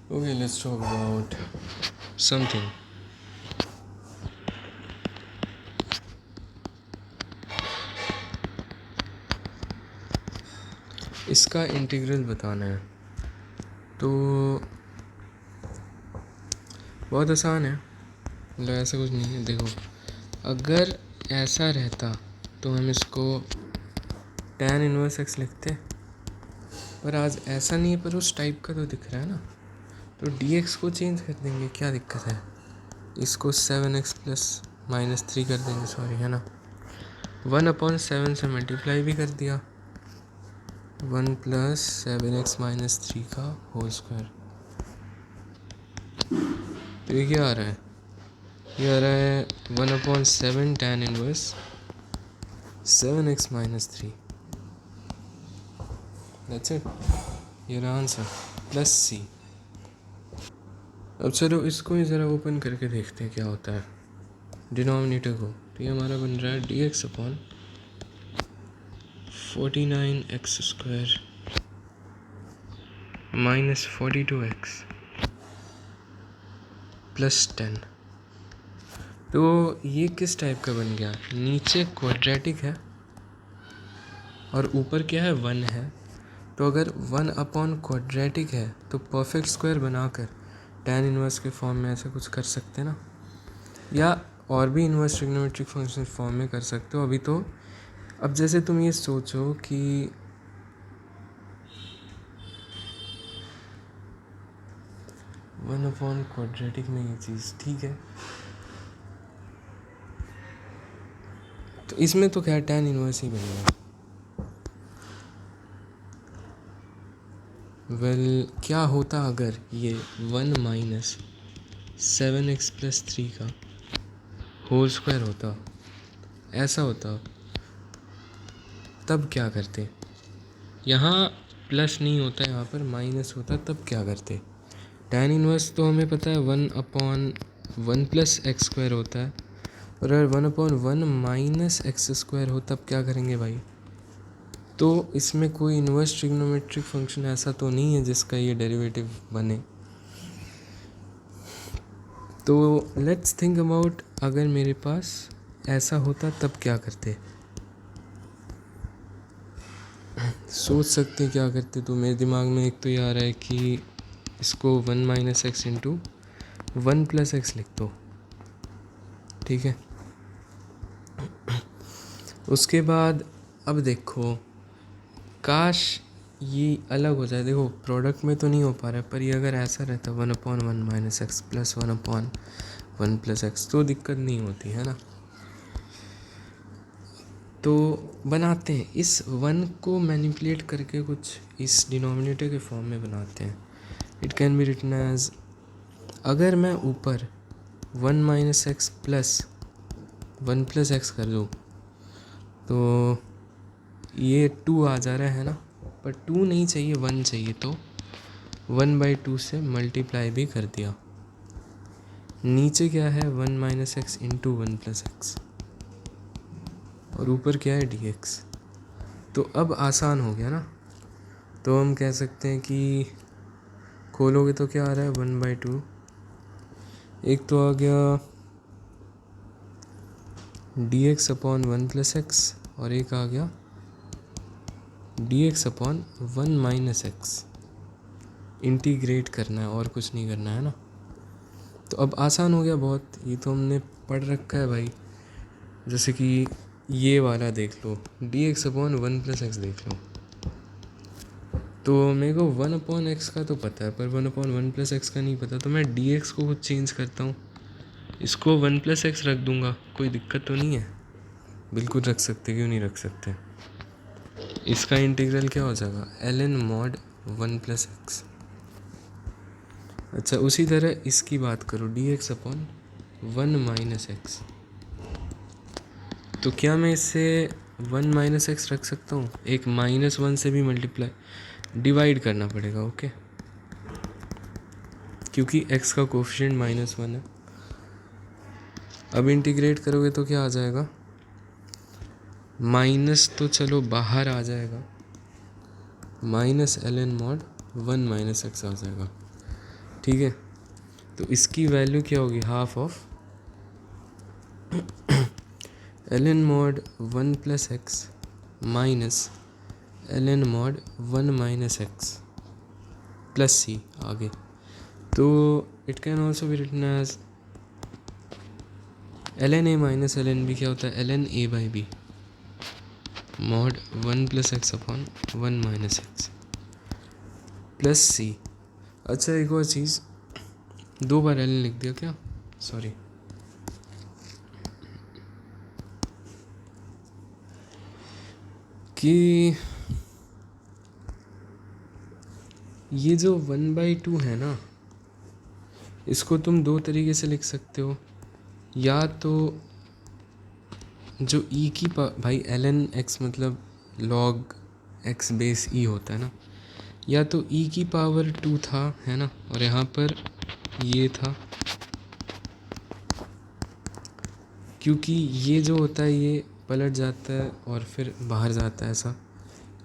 Okay, let's talk about something. इसका integral बताना है तो बहुत आसान है, मतलब ऐसा कुछ नहीं है। देखो, अगर ऐसा रहता तो हम इसको tan इनवर्स x लिखते, पर आज ऐसा नहीं है, पर उस टाइप का तो दिख रहा है ना, तो dx को चेंज कर देंगे, क्या दिक्कत है। इसको 7x प्लस -3 कर देंगे, सॉरी, है ना। 1/7 से मल्टीप्लाई भी कर दिया, 1 प्लस 7x माइनस 3 का होल स्क्वायर। तो ये क्या आ रहा है, ये आ रहा है 1/7 tan inverse 7x minus 3। That's it, ये रहा आंसर, प्लस सी। अब चलो इसको ही ज़रा ओपन करके देखते हैं क्या होता है डिनोमिनेटर को। तो ये हमारा बन रहा है dx/49x² माइनस 42x प्लस 10। तो ये किस टाइप का बन गया, नीचे क्वाड्रेटिक है और ऊपर क्या है, 1 है। तो अगर 1/क्वाड्रेटिक है तो परफेक्ट स्क्वायर बनाकर tan इनवर्स के फॉर्म में ऐसा कुछ कर सकते हैं ना, या और भी इनवर्स ट्रिग्नोमेट्रिक फंक्शन फॉर्म में कर सकते हो अभी तो। अब जैसे तुम ये सोचो कि 1/क्वाड्रेटिक में ये चीज़ ठीक है, तो इसमें तो क्या tan इनवर्स ही बनेगा। वेल, क्या होता अगर ये 1 माइनस 7x प्लस 3 का होल स्क्वायर होता, ऐसा होता, तब क्या करते। यहाँ प्लस नहीं होता, यहाँ पर माइनस होता, तब क्या करते। tan इनवर्स तो हमें पता है 1/1 प्लस एक्स स्क्वायर होता है, और अगर 1/1 माइनस एक्स स्क्वायर हो तब क्या करेंगे भाई। तो इसमें कोई इन्वर्स ट्रिग्नोमेट्रिक फंक्शन ऐसा तो नहीं है जिसका ये डेरिवेटिव बने। तो लेट्स थिंक अबाउट, अगर मेरे पास ऐसा होता तब क्या करते, सोच सकते क्या करते। तो मेरे दिमाग में एक तो ये आ रहा है कि इसको 1 minus x into 1 plus x लिख दो, ठीक है। उसके बाद अब देखो, काश ये अलग हो जाए। देखो प्रोडक्ट में तो नहीं हो पा रहा है, पर ये अगर ऐसा रहता 1/1 minus x plus 1/1 plus x, तो दिक्कत नहीं होती है ना। तो बनाते हैं, इस 1 को मैनिपुलेट करके कुछ इस डिनोमिनेटर के फॉर्म में बनाते हैं। It can be written as, अगर मैं ऊपर 1 minus x plus 1 plus x कर दूँ तो ये 2 आ जा रहा है ना, पर 2 नहीं चाहिए, 1 चाहिए, तो 1/2 से मल्टीप्लाई भी कर दिया। नीचे क्या है, 1 minus x into 1 plus x, और ऊपर क्या है, dx। तो अब आसान हो गया ना। तो हम कह सकते हैं कि खोलोगे तो क्या आ रहा है, 1/2, एक तो आ गया dx/1 प्लस एक्स, और एक आ गया dx/1 माइनस एक्स। इंटीग्रेट करना है और कुछ नहीं करना है ना। तो अब आसान हो गया बहुत, ये तो हमने पढ़ रखा है भाई। जैसे कि ये वाला देख लो, dx/1 प्लस एक्स देख लो। तो मेरे को 1/x का तो पता है, पर 1/1 प्लस एक्स का नहीं पता। तो मैं dx को कुछ चेंज करता हूँ, इसको 1 प्लस एक्स रख दूँगा, कोई दिक्कत तो नहीं है। बिल्कुल रख सकते, क्यों नहीं रख सकते। इसका इंटीग्रल क्या हो जाएगा, ln mod 1 प्लस एक्स। अच्छा, उसी तरह इसकी बात करो, dx/1 माइनस एक्स। तो क्या मैं इससे 1 माइनस एक्स रख सकता हूँ, एक -1 से भी मल्टीप्लाई डिवाइड करना पड़ेगा, ओके, क्योंकि x का कोफिशिएंट -1 है। अब इंटीग्रेट करोगे तो क्या आ जाएगा, माइनस तो चलो बाहर आ जाएगा, minus ln mod 1 minus X आ जाएगा, ठीक है। तो इसकी वैल्यू क्या होगी, half of ln mod 1 plus X minus ln mod 1 minus x plus C आगे। तो it can also be written as ln a minus ln b क्या होता है, ln a by B mod 1 plus X upon 1 minus x plus C. अच्छा एक और चीज़, 2 बार ln लिख दिया क्या, सॉरी, कि ये जो 1/2 है ना, इसको तुम 2 तरीके से लिख सकते हो। या तो जो e की भाई ln x मतलब log x बेस e होता है ना, या तो e की पावर 2 था, है ना, और यहाँ पर ये था, क्योंकि ये जो होता है ये पलट जाता है और फिर बाहर जाता है ऐसा।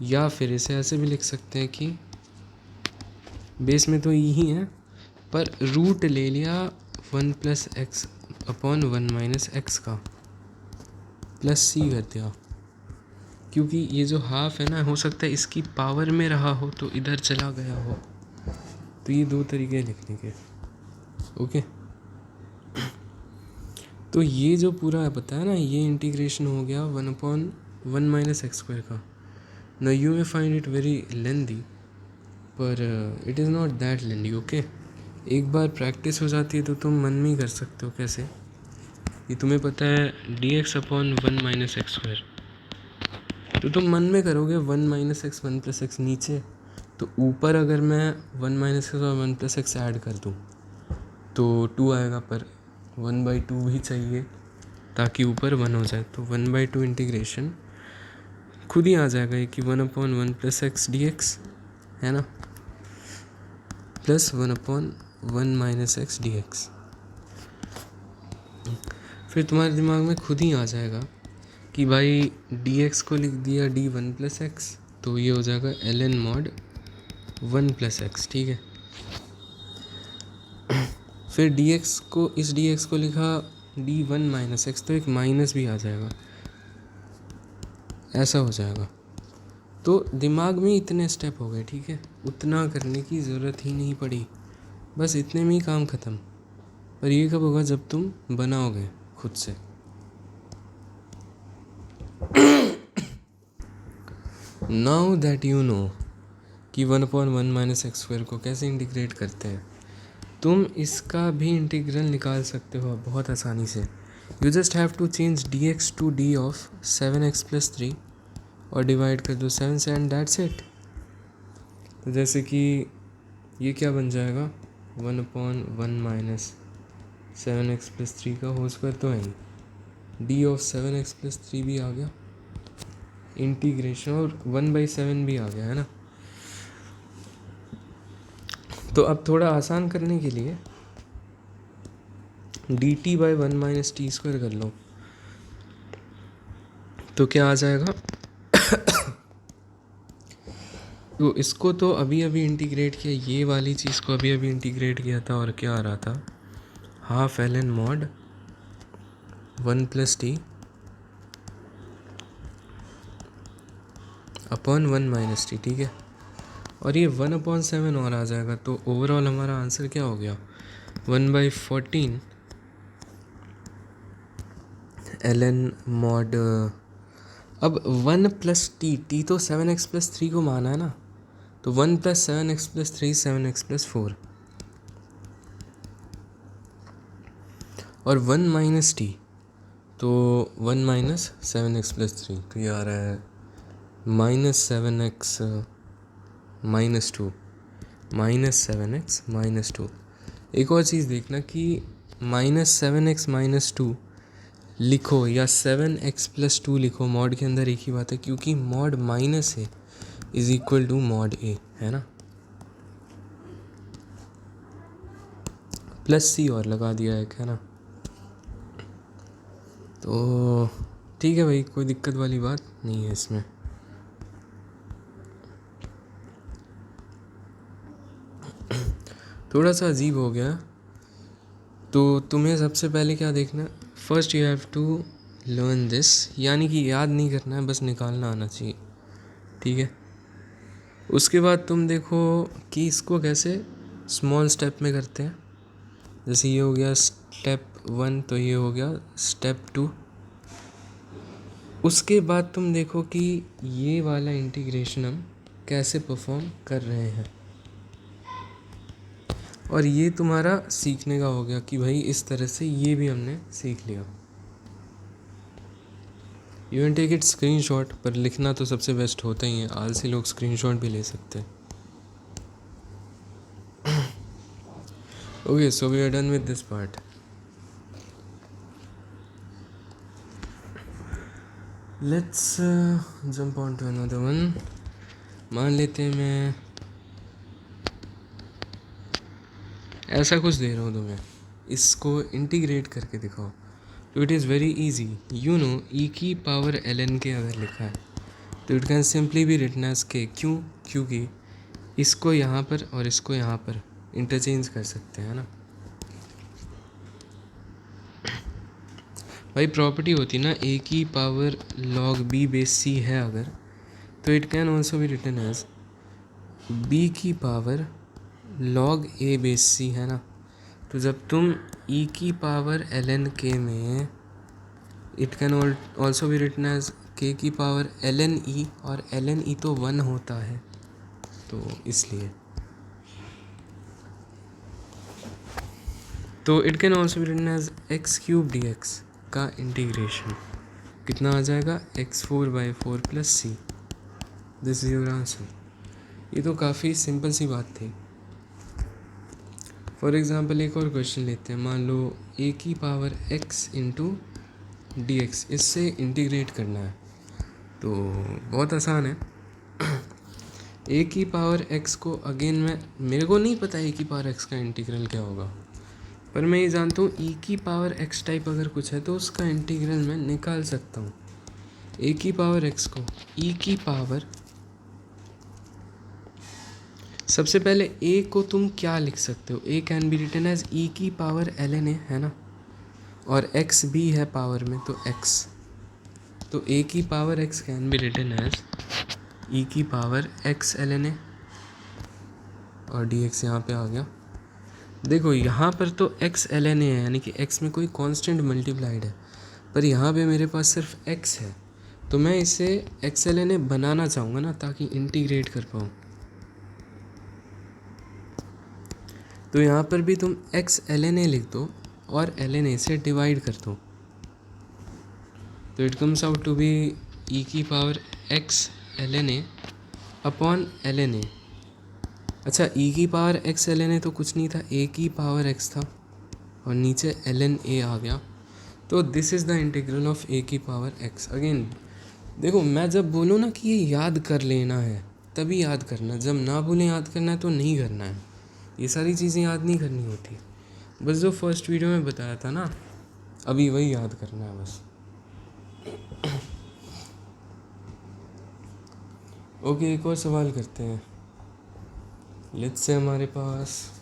या फिर इसे ऐसे भी लिख सकते हैं कि बेस में तो e ही है, पर रूट ले लिया 1 plus X upon 1 minus x का प्लस सी कर दिया, क्योंकि ये जो हाफ है ना, हो सकता है इसकी पावर में रहा हो तो इधर चला गया हो। तो ये 2 तरीके लिखने के, ओके। तो ये जो पूरा पता है ना, ये इंटीग्रेशन हो गया 1/1 माइनस एक्स स्क्वायर का। ना you may find it very lengthy, पर it is not that lengthy, okay. एक बार प्रैक्टिस हो जाती है तो तुम मन में ही कर सकते हो। कैसे, ये तुम्हें पता है dx upon 1 minus X square, तो तुम मन में करोगे 1 माइनस एक्स 1 प्लस एक्स नीचे, तो ऊपर अगर मैं 1 माइनस एक्स और 1 प्लस एक्स ऐड कर दूँ तो 2 आएगा, पर 1/2 ही चाहिए ताकि ऊपर 1 हो जाए। तो 1/2 इंटीग्रेशन खुद ही आ जाएगा ये कि 1/1 प्लस एक्स डी एक्स, है ना, plus 1/1 minus x D x. फिर तुम्हारे दिमाग में खुद ही आ जाएगा कि भाई डी एक्स को लिख दिया d1 प्लस एक्स, तो ये हो जाएगा ln mod 1 प्लस एक्स, ठीक है। फिर dx को, इस dx को लिखा d1 माइनस एक्स, तो एक माइनस भी आ जाएगा, ऐसा हो जाएगा। तो दिमाग में इतने स्टेप हो गए, ठीक है, उतना करने की ज़रूरत ही नहीं पड़ी, बस इतने में ही काम ख़त्म। पर ये कब होगा, जब तुम बनाओगे खुद से। नाउ दैट यू नो कि 1/1 माइनस एक्स स्क्वायर को कैसे इंटीग्रेट करते हैं, तुम इसका भी इंटीग्रल निकाल सकते हो बहुत आसानी से। You just have to change dx to d of 7x plus 3 और डिवाइड कर दो 7 से, एंड दैट्स इट। तो जैसे कि ये क्या बन जाएगा, 1/1 माइनस 7x प्लस 3 का होल स्क्वायर तो है ही, d ऑफ 7x प्लस 3 भी आ गया इंटीग्रेशन, और 1/7 भी आ गया, है ना। तो अब थोड़ा आसान करने के लिए dt by 1 minus T square कर लो, तो क्या आ जाएगा। तो इसको तो अभी अभी इंटीग्रेट किया, ये वाली चीज़ को अभी अभी इंटीग्रेट किया था, और क्या आ रहा था, half ln mod 1 plus T upon 1 minus T, ठीक है। और ये 1/7 और आ जाएगा, तो ओवरऑल हमारा आंसर क्या हो गया, 1/14 ln mod। अब 1 प्लस टी तो 7x प्लस 3 को माना है ना, तो 1 plus 7x plus 3 7x plus 4, और 1 माइनस टी तो 1 माइनस 7x प्लस 3, तो ये आ रहा है -7x माइनस 2 -7x माइनस 2। एक और चीज़ देखना कि -7x माइनस 2 लिखो या 7x प्लस 2 लिखो, मॉड के अंदर एक ही बात है, क्योंकि mod minus A is equal to mod A, है ना। प्लस सी और लगा दिया एक, है ना। तो ठीक है भाई, कोई दिक्कत वाली बात नहीं है इसमें। थोड़ा सा अजीब हो गया। तो तुम्हें सबसे पहले क्या देखना, first you have to learn this, यानी कि याद नहीं करना है, बस निकालना आना चाहिए, ठीक है। उसके बाद तुम देखो कि इसको कैसे स्मॉल स्टेप में करते हैं। जैसे ये हो गया स्टेप 1, तो ये हो गया स्टेप 2। उसके बाद तुम देखो कि ये वाला इंटीग्रेशन हम कैसे परफॉर्म कर रहे हैं, और ये तुम्हारा सीखने का हो गया कि भाई इस तरह से ये भी हमने सीख लिया। You can take it screenshot, पर लिखना तो सबसे बेस्ट होता ही है, आलसी लोग स्क्रीनशॉट भी ले सकते हैं। Okay, so we are done with this part. Let's jump on to another one. मान लेते हैं मैं ऐसा कुछ दे रहा हूँ तुम्हें, इसको इंटीग्रेट करके दिखाओ। तो it is very easy, you know E की पावर ln के अगर लिखा है तो it can simply be written as K. क्यों? क्योंकि इसको यहाँ पर और इसको यहाँ पर इंटरचेंज कर सकते हैं ना भाई। प्रॉपर्टी होती है ना, ए की power log b base c है अगर, तो it can also be written as b की power log a base c, है ना। तो जब तुम e की पावर ln k में, it can also be written as k की पावर ln e, और ln e तो 1 होता है, तो इसलिए। तो it can also be written as x³ dx का इंटीग्रेशन कितना आ जाएगा, x4/4 + c। This is your answer. ये तो काफ़ी सिंपल सी बात थी। फॉर एग्ज़ाम्पल एक और क्वेश्चन लेते हैं। मान लो a की पावर x इंटू dx, इससे इंटीग्रेट करना है, तो बहुत आसान है। a की पावर x को अगेन मेरे को नहीं पता a की पावर x का इंटीग्रल क्या होगा, पर मैं ये जानता हूँ e की पावर x टाइप अगर कुछ है तो उसका इंटीग्रल मैं निकाल सकता हूँ। a की पावर x को e की पावर, सबसे पहले a को तुम क्या लिख सकते हो, a can be written as e की पावर ln a, है ना, और x भी है पावर में तो x, तो a की power x can be written as e की पावर x ln a, और dx यहाँ पे आ गया। देखो यहाँ पर तो x ln a है, यानी कि x में कोई कांस्टेंट मल्टीप्लाइड है, पर यहाँ पे मेरे पास सिर्फ x है, तो मैं इसे x ln a बनाना चाहूँगा ना, ताकि इंटीग्रेट कर पाऊँ। तो यहाँ पर भी तुम x ln a लिख दो और ln a से डिवाइड कर दो, तो it comes out to be e की power x ln a upon ln a। अच्छा, e की पावर x ln a तो कुछ नहीं था, a की पावर x था और नीचे ln a आ गया, तो this is the integral of a की पावर x। अगेन देखो, मैं जब बोलूँ ना कि ये याद कर लेना है तभी याद करना, जब ना बोले याद करना है तो नहीं करना है। ये सारी चीज़ें याद नहीं करनी होती, बस जो फर्स्ट वीडियो में बताया था ना, अभी वही याद करना है बस। ओके, एक और सवाल करते हैं। लेट्स से हमारे पास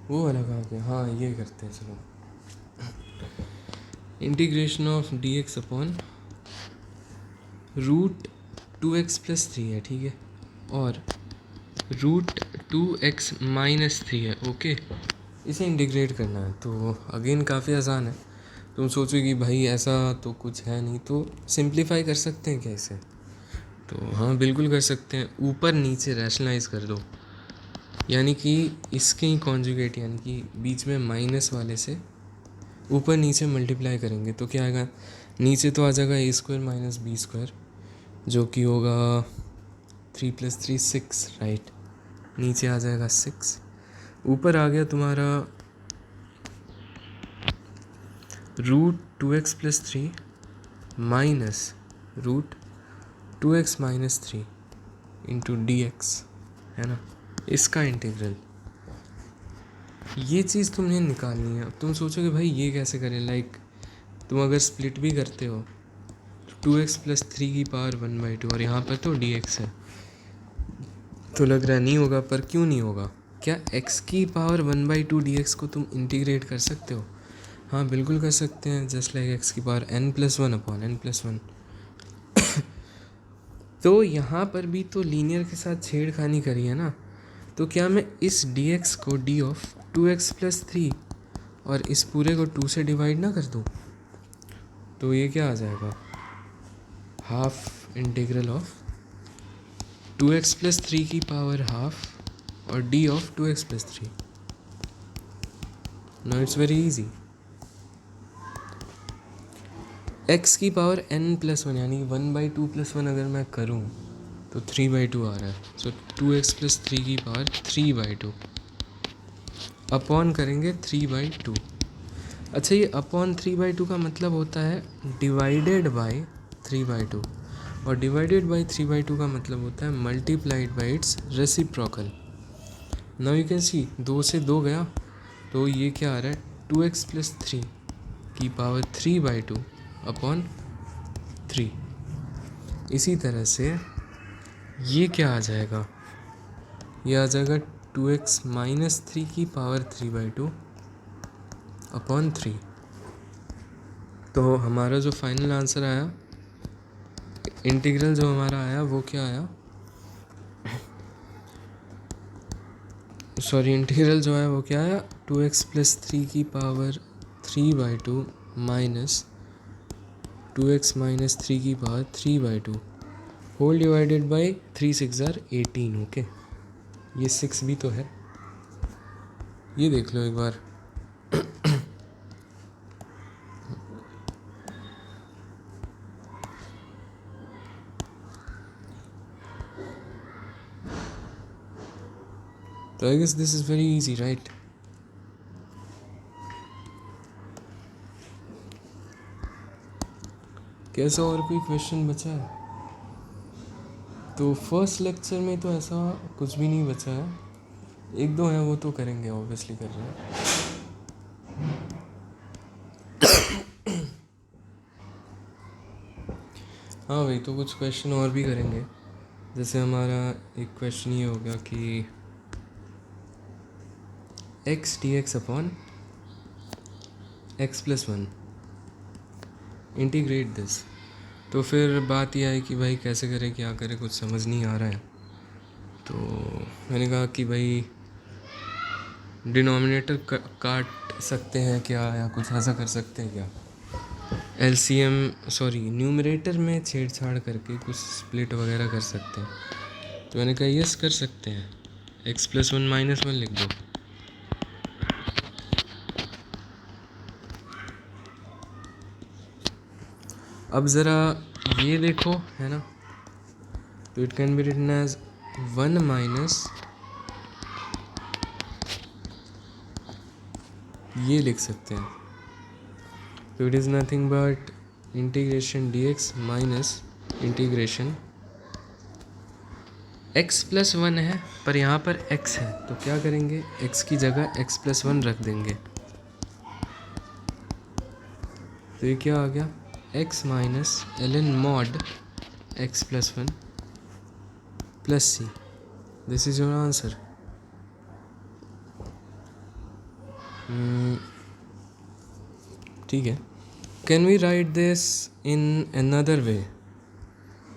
वो वाला कहाँ गया, हाँ ये करते हैं, चलो। Integration of dx upon √2x + 3 है, ठीक है, और √2x - 3 है, ओके। इसे इंटीग्रेट करना है, तो अगेन काफ़ी आसान है। तुम सोचो कि भाई ऐसा तो कुछ है नहीं, तो सिंप्लीफाई कर सकते हैं कैसे, तो हाँ बिल्कुल कर सकते हैं। ऊपर नीचे रैशनलाइज कर दो, यानी कि इसके ही कॉन्जुगेट, यानी कि बीच में माइनस वाले से ऊपर नीचे मल्टीप्लाई करेंगे तो क्या आएगा, नीचे तो आ जाएगा a² - b², जो कि होगा 3 + 3 6, राइट। नीचे आ जाएगा 6, ऊपर आ गया तुम्हारा √2x + 3 minus √2x - 3 into dx, है ना, इसका इंटीग्रल। ये चीज़ तुमने निकालनी है। अब तुम सोचोगे भाई ये कैसे करें, लाइक तुम अगर स्प्लिट भी करते हो 2x प्लस 3 की पावर 1/2, और यहाँ पर तो dx है, तो लग रहा नहीं होगा। पर क्यों नहीं होगा? क्या x की पावर 1/2 dx को तुम इंटीग्रेट कर सकते हो? हाँ बिल्कुल कर सकते हैं, जस्ट लाइक x की पावर n+1 अपॉन n+1। तो यहाँ पर भी तो लीनियर के साथ छेड़खानी करी है ना, तो क्या मैं इस dx को d ऑफ 2x प्लस 3 और इस पूरे को 2 से डिवाइड ना कर दूँ? तो ये क्या आ जाएगा, half integral of 2x plus 3 की पावर हाफ और d of 2x plus 3। No it's very easy. x की पावर n+1 यानी 1/2 + 1 अगर मैं करूँ तो 3/2 आ रहा है। सो 2x प्लस 3 की पावर 3/2 अपॉन करेंगे 3/2। अच्छा, ये अपॉन 3/2 का मतलब होता है डिवाइडेड बाय 3/2, और डिवाइडेड बाय 3/2 का मतलब होता है multiplied by it's reciprocal. Now you can see 2 से 2 गया, तो ये क्या आ रहा है, 2x प्लस 3 की पावर 3/2 अपॉन 3। इसी तरह से ये क्या आ जाएगा, ये आ जाएगा 2x माइनस 3 की पावर 3/2 अपॉन 3। तो हमारा जो फाइनल आंसर आया, इंटीग्रल जो हमारा आया वो क्या आया, सॉरी इंटीग्रल जो है वो क्या आया, 2x प्लस 3 की पावर 3/2 माइनस 2x माइनस 3 की power 3/2 whole divided by 3 6 18। Okay, ये 6 भी तो है, ये देख लो एक बार। तो I guess this is very easy, right? कैसा और कोई क्वेश्चन बचा है? तो फर्स्ट लेक्चर में तो ऐसा कुछ भी नहीं बचा है, एक दो हैं वो तो करेंगे, ऑब्वियसली कर रहे हैं। हाँ भाई, तो कुछ क्वेश्चन और भी करेंगे। जैसे हमारा एक क्वेश्चन ये हो गया कि x dx upon x plus 1 integrate this. तो फिर बात यह है कि भाई कैसे करें, क्या करें, कुछ समझ नहीं आ रहा है। तो मैंने कहा कि भाई डिनोमिनेटर काट सकते हैं क्या, या कुछ ऐसा कर सकते हैं क्या, LCM सॉरी न्यूमरेटर में छेड़छाड़ करके कुछ स्प्लिट वगैरह कर सकते हैं। तो मैंने कहा यस कर सकते हैं, x प्लस 1 माइनस 1 लिख दो। अब ज़रा ये देखो, है ना, तो it can be written as 1 minus, ये लिख सकते हैं। तो it is nothing but integration dx minus integration x plus 1 है, पर यहाँ पर x है, तो क्या करेंगे, x की जगह x प्लस 1 रख देंगे। तो ये क्या आ गया, x minus ln mod x plus 1 plus C. This is your answer. ठीक है, can we write this in another way?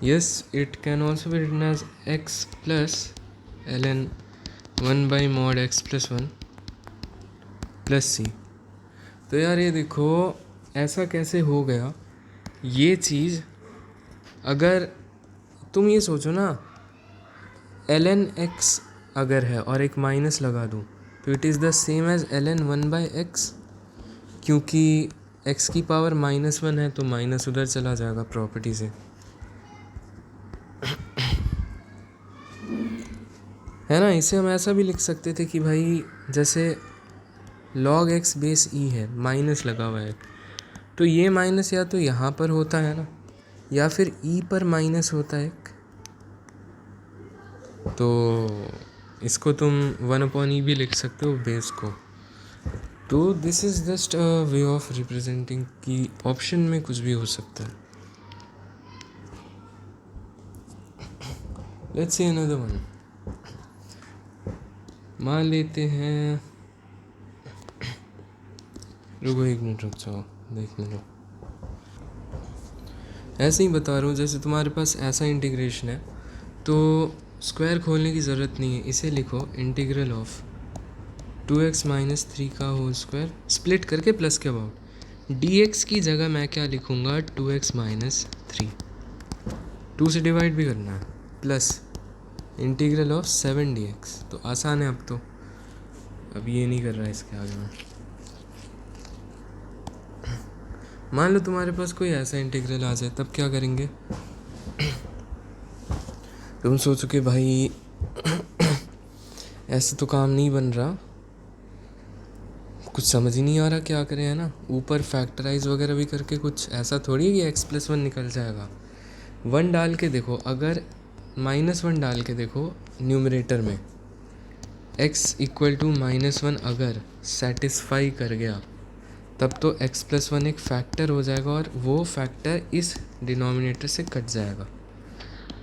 Yes, it can also be written as x plus ln 1 by mod x plus 1 plus C. तो यार ये देखो, ऐसा कैसे हो गया ये चीज़? अगर तुम ये सोचो ना, ln x अगर है और एक माइनस लगा दूँ तो it is the same as ln 1 by x, क्योंकि x की पावर -1 है तो माइनस उधर चला जाएगा प्रॉपर्टी से, है ना। इसे हम ऐसा भी लिख सकते थे कि भाई जैसे log x बेस e है, माइनस लगा हुआ है, तो ये माइनस या तो यहाँ पर होता है ना, या फिर e पर माइनस होता है एक, तो इसको तुम 1/e भी लिख सकते हो बेस को। तो this is just a way of representing कि ऑप्शन में कुछ भी हो सकता है। Let's see another one. मान लेते हैं, रुको 1 मिनट रुक जाओ, देखने लो। ऐसे ही बता रहा हूँ, जैसे तुम्हारे पास ऐसा इंटीग्रेशन है तो स्क्वायर खोलने की ज़रूरत नहीं है, इसे लिखो इंटीग्रल ऑफ 2x माइनस 3 का होल स्क्वायर स्प्लिट करके प्लस के अबाउट। dx की जगह मैं क्या लिखूँगा, 2x माइनस 3, 2 से डिवाइड भी करना है, प्लस इंटीग्रल ऑफ 7 dx। तो आसान है अब ये नहीं कर रहा है इसके आगे में। मान लो तुम्हारे पास कोई ऐसा इंटीग्रल आ जाए, तब क्या करेंगे। तुम सोचो कि भाई ऐसे तो काम नहीं बन रहा, कुछ समझ ही नहीं आ रहा क्या करें, है ना। ऊपर फैक्टराइज वगैरह भी करके कुछ ऐसा थोड़ी है कि x+1 निकल जाएगा। 1 डाल के देखो, अगर -1 डाल के देखो न्यूमरेटर में, x इक्वल टू -1 अगर सेटिस्फाई कर गया तब तो x+1 एक फैक्टर हो जाएगा और वो फैक्टर इस डिनोमिनेटर से कट जाएगा।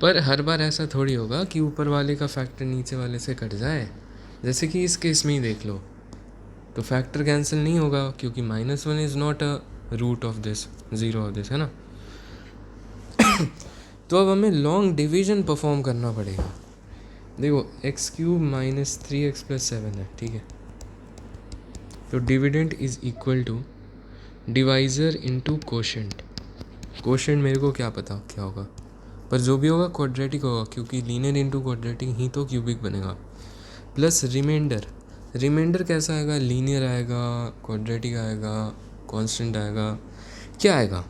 पर हर बार ऐसा थोड़ी होगा कि ऊपर वाले का फैक्टर नीचे वाले से कट जाए। जैसे कि इस केस में ही देख लो, तो फैक्टर कैंसिल नहीं होगा क्योंकि -1 is not a root of this, zero of this, है ना। तो अब हमें लॉन्ग डिवीजन परफॉर्म करना पड़ेगा। देखो x³ माइनस 3x + 7 है, ठीक है। तो dividend is equal to divisor into quotient. Quotient मेरे को क्या पता क्या होगा, पर जो भी होगा क्वाड्रेटिक होगा क्योंकि लीनियर इंटू क्वाड्रेटिक ही तो क्यूबिक बनेगा। प्लस रिमाइंडर, रिमाइंडर कैसा आएगा, लीनियर आएगा, क्वाड्रेटिक आएगा, कांस्टेंट आएगा, क्या आएगा।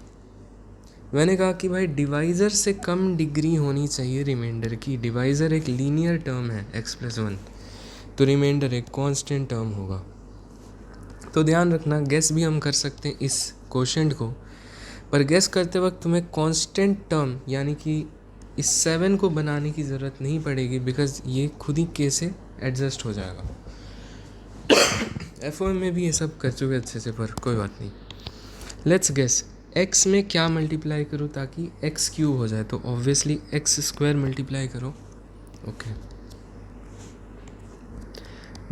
मैंने कहा कि भाई डिवाइज़र से कम डिग्री होनी चाहिए रिमाइंडर की। डिवाइज़र एक लीनियर टर्म है x+1, तो रिमाइंडर एक कांस्टेंट टर्म होगा। तो ध्यान रखना, गेस भी हम कर सकते हैं इस कोशेंट को, पर गेस करते वक्त तुम्हें कांस्टेंट टर्म यानी कि इस 7 को बनाने की ज़रूरत नहीं पड़ेगी, बिकॉज ये खुद ही के से एडजस्ट हो जाएगा। FOM में भी ये सब कर चुके अच्छे से, पर कोई बात नहीं। लेट्स गेस, x में क्या मल्टीप्लाई करो ताकि x³ हो जाए, तो ऑब्वियसली x² मल्टीप्लाई करो। Okay,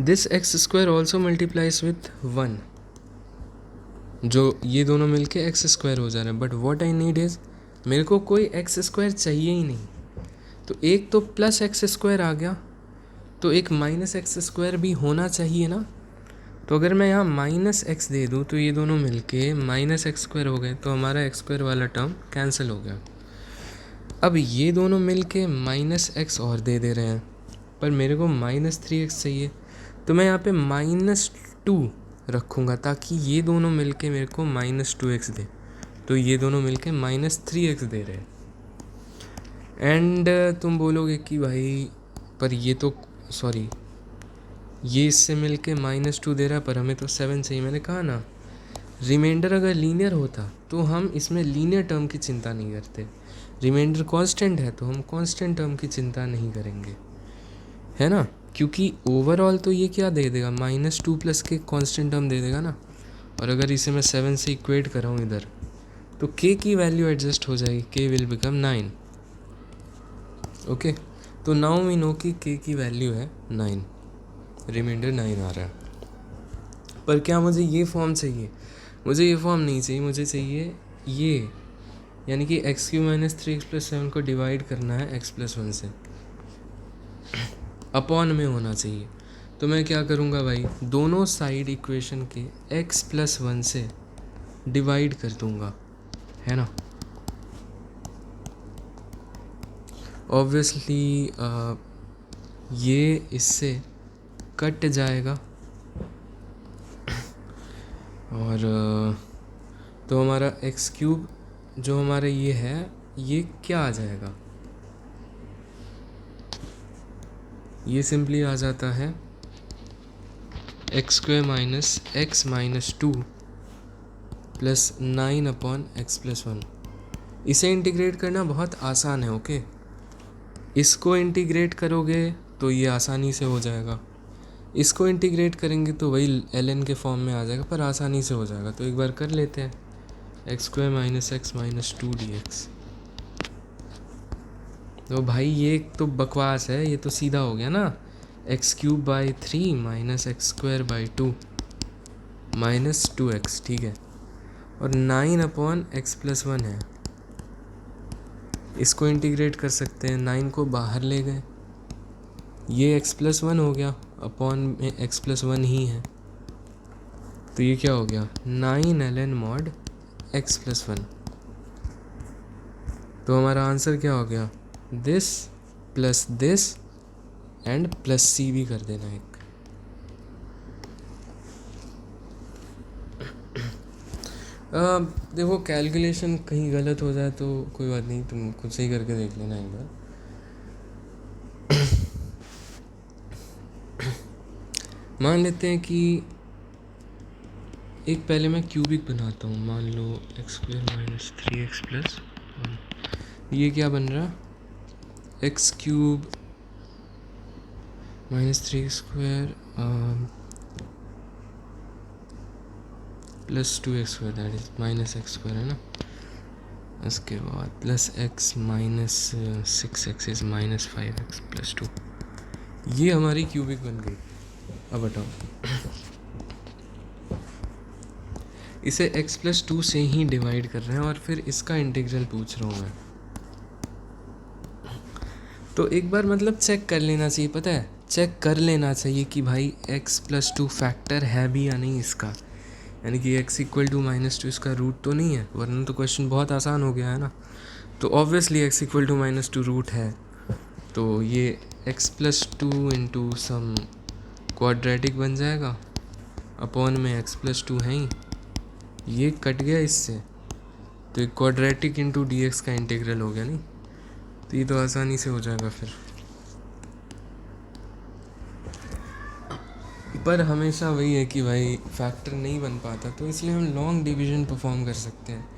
this x² also multiplies with 1, जो ये दोनों मिलके x² हो जा रहा है। But what I need is, मेरे को कोई x² चाहिए ही नहीं, तो एक तो प्लस x² आ गया, तो एक -x² भी होना चाहिए ना। तो अगर मैं यहाँ -x दे दूँ तो ये दोनों मिलके -x² हो गए, तो हमारा x² वाला टर्म कैंसिल हो गया। अब ये दोनों मिलके -x और दे रहे हैं, पर मेरे को -3x चाहिए, तो मैं यहाँ पे -2 रखूँगा ताकि ये दोनों मिलके मेरे को -2x दे, तो ये दोनों मिलके -3x दे रहे हैं। एंड तुम बोलोगे कि भाई पर ये तो सॉरी ये इससे मिलके -2 दे रहा है, पर हमें तो 7 चाहिए। मैंने कहा ना, रिमाइंडर अगर लीनियर होता तो हम इसमें लीनियर टर्म की चिंता नहीं करते। रिमाइंडर कांस्टेंट है तो हम कांस्टेंट टर्म की चिंता नहीं करेंगे, है ना, क्योंकि ओवरऑल तो ये क्या दे देगा, -2 प्लस के कांस्टेंट टर्म दे देगा ना। और अगर इसे मैं 7 से इक्वेट कर रहा हूँ इधर, तो k की वैल्यू एडजस्ट हो जाएगी, k विल बिकम 9। ओके, तो नाउ वी नो कि k की वैल्यू है 9, रिमाइंडर 9 आ रहा है। पर क्या मुझे ये फॉर्म चाहिए, मुझे ये फॉर्म नहीं चाहिए, मुझे चाहिए ये, यानी कि x³ माइनस 3x + 7 को डिवाइड करना है x+1 से, अपॉन में होना चाहिए। तो मैं क्या करूँगा भाई, दोनों साइड इक्वेशन के x+1 से डिवाइड कर दूँगा, है ना। ऑब्वियसली ये इससे कट जाएगा और तो हमारा x³ जो हमारा ये है, ये क्या आ जाएगा, ये सिंपली आ जाता है x² minus x - 2 plus 9/x+1। इसे इंटीग्रेट करना बहुत आसान है। ओके, इसको इंटीग्रेट करोगे तो ये आसानी से हो जाएगा, इसको इंटीग्रेट करेंगे तो वही ln के फॉर्म में आ जाएगा, पर आसानी से हो जाएगा। तो एक बार कर लेते हैं, x² माइनस x - 2 dx। तो भाई ये तो बकवास है, ये तो सीधा हो गया ना, x cube by 3 minus X square by 2 minus 2x, ठीक है। और 9 अपॉन एक्स प्लस 1 है, इसको इंटीग्रेट कर सकते हैं, 9 को बाहर ले गए, ये एक्स प्लस 1 हो गया, अपॉन में एक्स प्लस 1 ही है, तो ये क्या हो गया 9 ln मॉड एक्स प्लस 1। तो हमारा आंसर क्या हो गया, दिस एंड प्लस सी भी कर देना एक। देखो कैलकुलेशन कहीं गलत हो जाए तो कोई बात नहीं, तुम खुद से ही करके देख लेना एक बार। मान लेते हैं कि एक पहले मैं क्यूबिक बनाता हूँ, मान लो X square minus 3x plus 1, ये क्या बन रहा, X cube minus 3 square plus 2x square, that is minus X square है ना, उसके बाद plus X minus 6x is minus 5x plus 2, ये हमारी क्यूबिक बन गई। अब बताओ, इसे x प्लस 2 से ही डिवाइड कर रहे हैं और फिर इसका इंटीग्रल पूछ रहा हूँ मैं, तो एक बार मतलब चेक कर लेना चाहिए, पता है चेक कर लेना चाहिए कि भाई x प्लस 2 फैक्टर है भी या नहीं इसका, यानी कि x इक्वल टू माइनस 2 इसका रूट तो नहीं है, वरना तो क्वेश्चन बहुत आसान हो गया है ना। तो obviously x equal to minus 2 root है, तो ये x plus 2 into some quadratic बन जाएगा, अपॉन में x प्लस 2 है ही, ये कट गया इससे, तो एक क्वाड्रेटिक इंटू डी एक्स का इंटीग्रल हो गया नहीं, तो ये तो आसानी से हो जाएगा फिर। पर हमेशा वही है कि भाई फैक्टर नहीं बन पाता, तो इसलिए हम लॉन्ग डिवीजन परफॉर्म कर सकते हैं।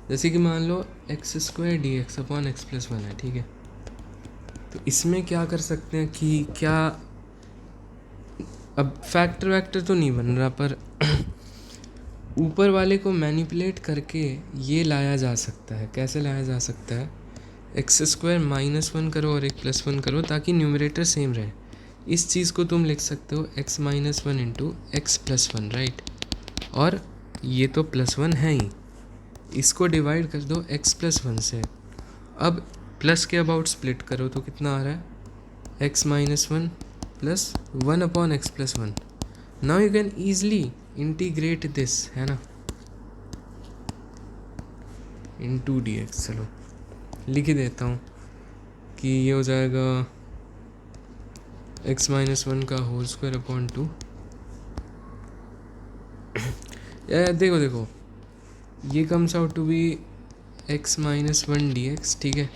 जैसे कि मान लो X square D X upon x plus 1 है, ठीक है, तो इसमें क्या कर सकते हैं कि क्या, अब फैक्टर वैक्टर तो नहीं बन रहा, पर ऊपर वाले को मैनिपुलेट करके ये लाया जा सकता है। कैसे लाया जा सकता है, एक्स स्क्वायर माइनस 1 करो और एक प्लस 1 करो ताकि न्यूमरेटर सेम रहे। इस चीज़ को तुम लिख सकते हो x minus 1 into x plus 1, right, और ये तो प्लस 1 है ही, इसको डिवाइड कर दो एक्स प्लस 1 से। अब प्लस के अबाउट स्प्लिट करो तो कितना आ रहा है, x minus 1 plus 1 upon x plus 1। Now you can easily integrate this, है ना, इंटू डी एक्स। चलो लिख ही देता हूँ कि ये हो जाएगा एक्स माइनस 1 का होल स्क्वायर अपॉन 2। देखो देखो, ये comes out to be x minus 1 d x, ठीक है,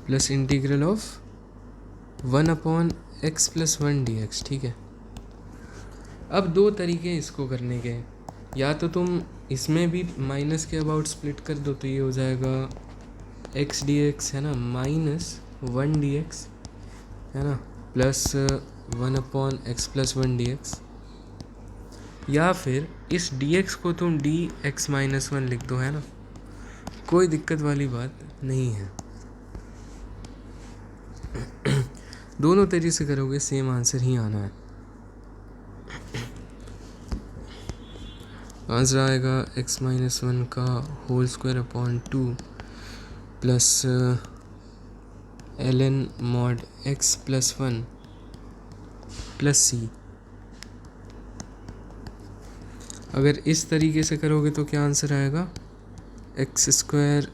plus integral of 1 upon x plus 1 d x, ठीक है। अब दो तरीके इसको करने के, या तो तुम इसमें भी माइनस के अबाउट स्प्लिट कर दो, तो ये हो जाएगा एक्स डी एक्स, है ना, माइनस 1 डी एक्स, है ना, plus 1 upon x plus 1 d x, या फिर इस डी एक्स को तुम डी एक्स माइनस 1 लिख दो, है ना, कोई दिक्कत वाली बात नहीं है। दोनों तरीके से करोगे सेम आंसर ही आना है। आंसर आएगा एक्स माइनस 1 का whole square upon 2 plus ln mod X plus 1 plus C. अगर इस तरीके से करोगे तो क्या आंसर आएगा, X square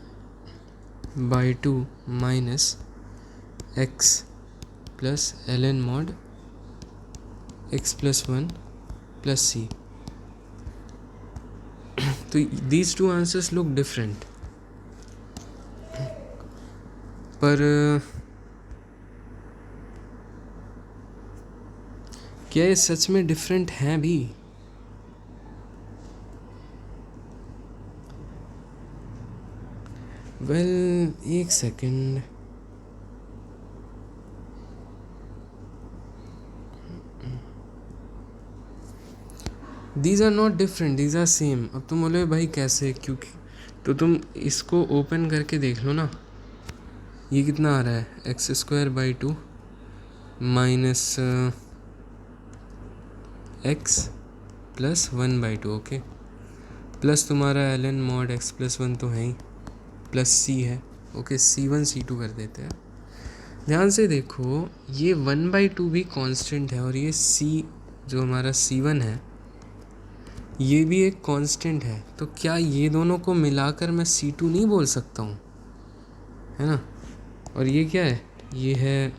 by 2 minus x plus ln mod X plus 1 plus C. तो these two answers look different, पर क्या ये सच में डिफरेंट हैं भी? वेल एक second, these are not different, these are same. अब तुम बोले भाई कैसे, क्योंकि तो तुम इसको ओपन करके देख लो ना, ये कितना आ रहा है, x²/2 minus x+1/2, okay, plus तुम्हारा ln mod x+1 तो है ही, प्लस c है, ओके, c1 c2 कर देते हैं। ध्यान से देखो, ये 1/2 भी कांस्टेंट है और ये c जो हमारा c1 है ये भी एक कांस्टेंट है, तो क्या ये दोनों को मिलाकर मैं c2 नहीं बोल सकता हूँ, है ना। और ये क्या है, ये है,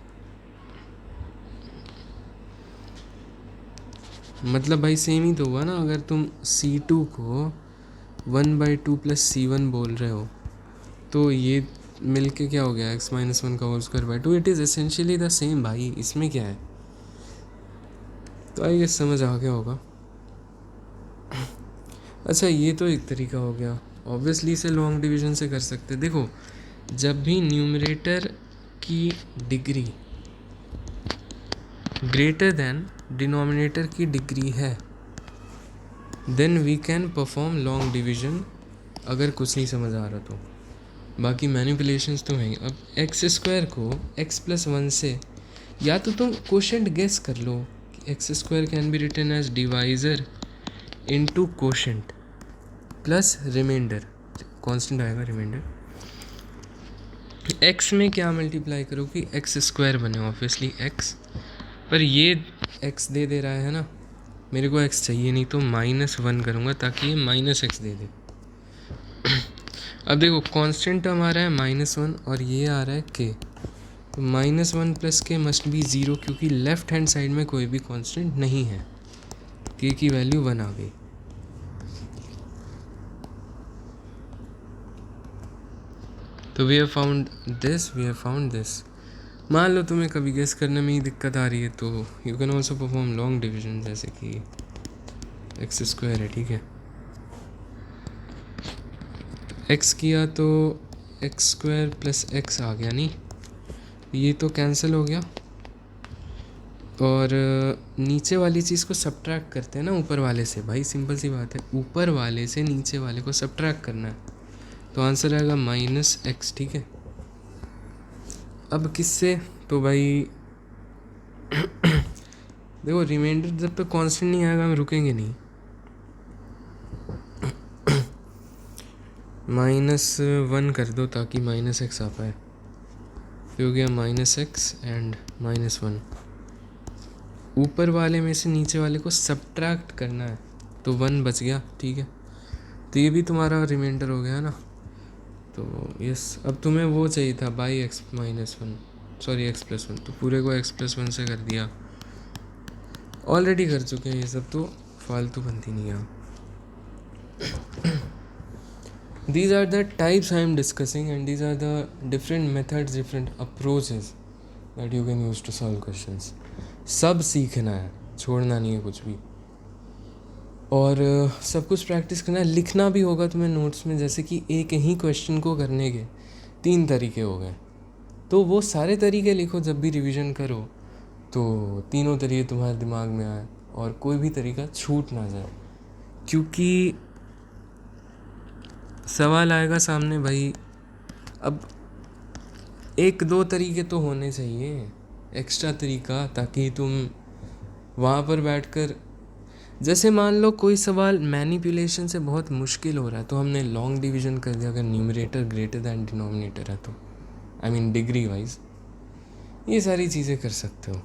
मतलब भाई सेम ही तो हुआ ना। अगर तुम c2 को 1/2 + c1 बोल रहे हो तो ये मिलके क्या हो गया, x-1/2। It is essentially the same भाई, इसमें क्या है। तो आई गेस समझ आ गया होगा। अच्छा, ये तो एक तरीका हो गया। ऑब्वियसली इसे लॉन्ग डिवीजन से कर सकते। देखो, जब भी न्यूमरेटर की डिग्री ग्रेटर देन डिनोमिनेटर की डिग्री है, then we can perform long division, अगर कुछ नहीं समझ आ रहा तो। बाकी मैनिपुलेशंस तो हैं। अब x² को x+1 से, या तो तुम कोशेंट गेस कर लो कि x² can be written as divisor into quotient plus remainder, constant आएगा रिमाइंडर। x में क्या मल्टीप्लाई करो कि x² बने, ऑब्वियसली x, पर ये x दे रहा है ना, मेरे को x चाहिए नहीं, तो -1 करूँगा ताकि ये -x दे दे। अब देखो, कांस्टेंट हमारा है -1 और ये आ रहा है k, तो -1 + k मस्ट बी 0, क्योंकि लेफ्ट हैंड साइड में कोई भी कांस्टेंट नहीं है। k की वैल्यू 1 आ गई। तो वी हैव फाउंड दिस। मान लो तुम्हें कभी गेस करने में ही दिक्कत आ रही है, तो you can also perform long division, जैसे कि x² है, ठीक है, x किया तो x² + x आ गया, नहीं ये तो कैंसिल हो गया, और नीचे वाली चीज़ को सब्ट्रैक्ट करते हैं ना ऊपर वाले से। भाई सिंपल सी बात है, ऊपर वाले से नीचे वाले को सब्ट्रैक्ट करना है, तो आंसर आएगा -x, ठीक है। अब किससे, तो भाई देखो, रिमाइंडर जब तक कांस्टेंट नहीं आएगा हम रुकेंगे नहीं। -1 कर दो ताकि -x आ पाए, तो हो गया -x एंड -1। ऊपर वाले में से नीचे वाले को सब्ट्रैक्ट करना है, तो 1 बच गया, ठीक है। तो ये भी तुम्हारा रिमाइंडर हो गया ना। तो यस, अब तुम्हें वो चाहिए था बाई x+1, तो पूरे को x+1 से कर दिया। ऑलरेडी कर चुके हैं ये सब, तो फालतू बनती नहीं है। These are the types I am discussing, and these are the different methods, different approaches that you can use to solve questions. सब सीखना है, छोड़ना नहीं है कुछ भी, और सब कुछ प्रैक्टिस करना है। लिखना भी होगा तुम्हें नोट्स में, जैसे कि एक ही क्वेश्चन को करने के 3 तरीके हो गए, तो वो सारे तरीके लिखो जब भी रिवीजन करो, तो तीनों तरीके तुम्हारे दिमाग में आए और कोई भी तरीका छूट ना जाए, क्योंकि सवाल आएगा सामने भाई। अब 1-2 तरीके तो होने चाहिए एक्स्ट्रा तरीका, ताकि तुम वहाँ पर बैठकर, जैसे मान लो कोई सवाल मैनिपुलेशन से बहुत मुश्किल हो रहा है, तो हमने लॉन्ग डिवीजन कर दिया, अगर न्यूमरेटर ग्रेटर दैन डिनोमिनेटर है तो, आई मीन डिग्री वाइज, ये सारी चीज़ें कर सकते हो।